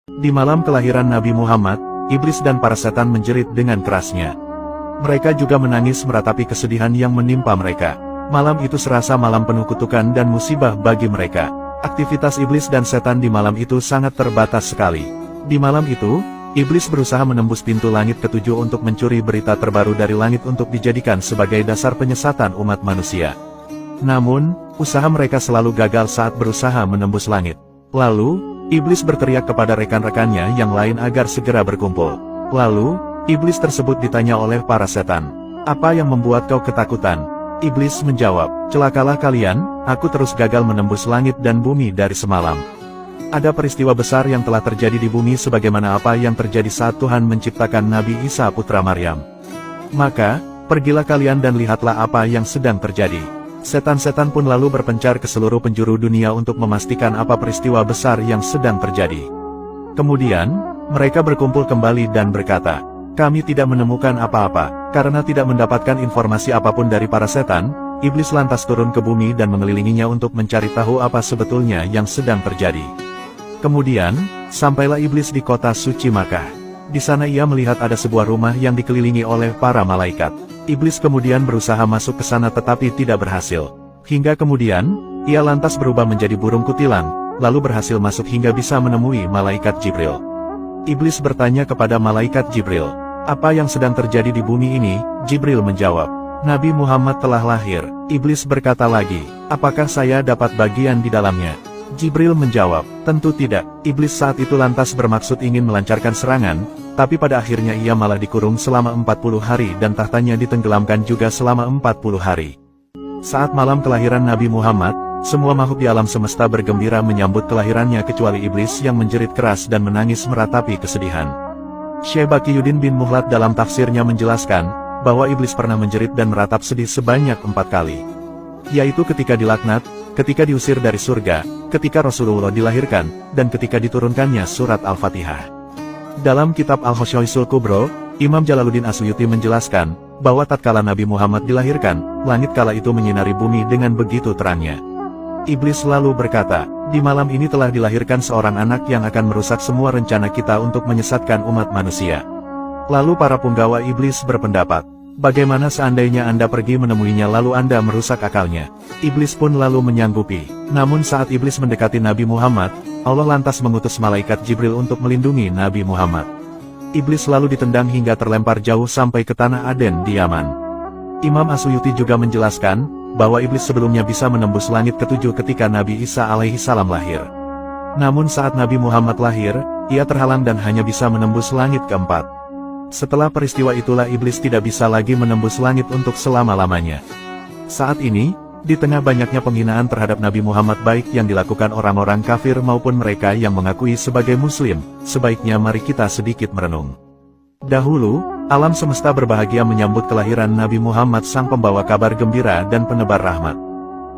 Di malam kelahiran Nabi Muhammad, iblis dan para setan menjerit dengan kerasnya. Mereka juga menangis meratapi kesedihan yang menimpa mereka. Malam itu serasa malam penuh kutukan dan musibah bagi mereka. Aktivitas iblis dan setan di malam itu sangat terbatas sekali. Di malam itu, iblis berusaha menembus pintu langit ketujuh untuk mencuri berita terbaru dari langit untuk dijadikan sebagai dasar penyesatan umat manusia. Namun, usaha mereka selalu gagal saat berusaha menembus langit. Lalu, iblis berteriak kepada rekan-rekannya yang lain agar segera berkumpul. Lalu, iblis tersebut ditanya oleh para setan, "Apa yang membuat kau ketakutan?" Iblis menjawab, "Celakalah kalian, aku terus gagal menembus langit dan bumi dari semalam. Ada peristiwa besar yang telah terjadi di bumi sebagaimana apa yang terjadi saat Tuhan menciptakan Nabi Isa putra Maryam. Maka, pergilah kalian dan lihatlah apa yang sedang terjadi." Setan-setan pun lalu berpencar ke seluruh penjuru dunia untuk memastikan apa peristiwa besar yang sedang terjadi. Kemudian, mereka berkumpul kembali dan berkata, "Kami tidak menemukan apa-apa." Karena tidak mendapatkan informasi apapun dari para setan, iblis lantas turun ke bumi dan mengelilinginya untuk mencari tahu apa sebetulnya yang sedang terjadi. Kemudian, sampailah iblis di kota suci Makkah. Di sana ia melihat ada sebuah rumah yang dikelilingi oleh para malaikat. Iblis kemudian berusaha masuk ke sana tetapi tidak berhasil. Hingga kemudian, ia lantas berubah menjadi burung kutilang, lalu berhasil masuk hingga bisa menemui malaikat Jibril. Iblis bertanya kepada malaikat Jibril, "Apa yang sedang terjadi di bumi ini?" Jibril menjawab, "Nabi Muhammad telah lahir." Iblis berkata lagi, "Apakah saya dapat bagian di dalamnya?" Jibril menjawab, "Tentu tidak." Iblis saat itu lantas bermaksud ingin melancarkan serangan, tapi pada akhirnya ia malah dikurung selama 40 hari dan tahtanya ditenggelamkan juga selama 40 hari. Saat malam kelahiran Nabi Muhammad, semua makhluk di alam semesta bergembira menyambut kelahirannya kecuali iblis yang menjerit keras dan menangis meratapi kesedihan. Syekh Bakiyuddin bin Muhlat dalam tafsirnya menjelaskan, bahwa iblis pernah menjerit dan meratap sedih sebanyak 4 kali. Yaitu ketika dilaknat, ketika diusir dari surga, ketika Rasulullah dilahirkan, dan ketika diturunkannya surat Al-Fatihah. Dalam kitab Al-Khosyoisul Kubro, Imam Jalaluddin Asyuti menjelaskan, bahwa tatkala Nabi Muhammad dilahirkan, langit kala itu menyinari bumi dengan begitu terangnya. Iblis lalu berkata, "Di malam ini telah dilahirkan seorang anak yang akan merusak semua rencana kita untuk menyesatkan umat manusia." Lalu para punggawa iblis berpendapat, "Bagaimana seandainya Anda pergi menemuinya lalu Anda merusak akalnya?" Iblis pun lalu menyanggupi. Namun saat iblis mendekati Nabi Muhammad, Allah lantas mengutus malaikat Jibril untuk melindungi Nabi Muhammad. Iblis lalu ditendang hingga terlempar jauh sampai ke tanah Aden di Yaman. Imam Asyuti juga menjelaskan, bahwa iblis sebelumnya bisa menembus langit ketujuh ketika Nabi Isa alaihi salam lahir. Namun saat Nabi Muhammad lahir, ia terhalang dan hanya bisa menembus langit keempat. Setelah peristiwa itulah iblis tidak bisa lagi menembus langit untuk selama-lamanya. Saat ini, di tengah banyaknya penghinaan terhadap Nabi Muhammad baik yang dilakukan orang-orang kafir maupun mereka yang mengakui sebagai muslim, sebaiknya mari kita sedikit merenung. Dahulu, alam semesta berbahagia menyambut kelahiran Nabi Muhammad sang pembawa kabar gembira dan penebar rahmat.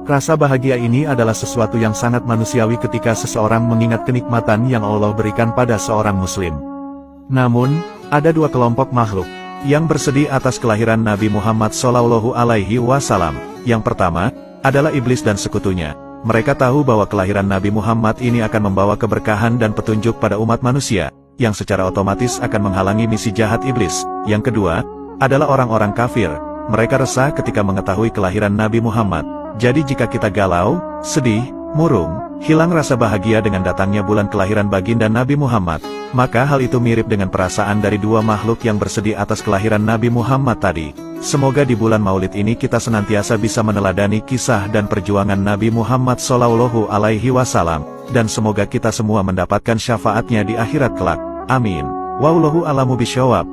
Rasa bahagia ini adalah sesuatu yang sangat manusiawi ketika seseorang mengingat kenikmatan yang Allah berikan pada seorang muslim. Namun, ada dua kelompok makhluk yang bersedih atas kelahiran Nabi Muhammad Shallallahu Alaihi Wasallam. Yang pertama, adalah iblis dan sekutunya. Mereka tahu bahwa kelahiran Nabi Muhammad ini akan membawa keberkahan dan petunjuk pada umat manusia, yang secara otomatis akan menghalangi misi jahat iblis. Yang kedua, adalah orang-orang kafir. Mereka resah ketika mengetahui kelahiran Nabi Muhammad. Jadi jika kita galau, sedih, murung, hilang rasa bahagia dengan datangnya bulan kelahiran baginda Nabi Muhammad, maka hal itu mirip dengan perasaan dari dua makhluk yang bersedih atas kelahiran Nabi Muhammad tadi. Semoga di bulan Maulid ini kita senantiasa bisa meneladani kisah dan perjuangan Nabi Muhammad Shallallahu Alaihi Wasallam, dan semoga kita semua mendapatkan syafaatnya di akhirat kelak. Amin. Wallahu a'lamu bishawab.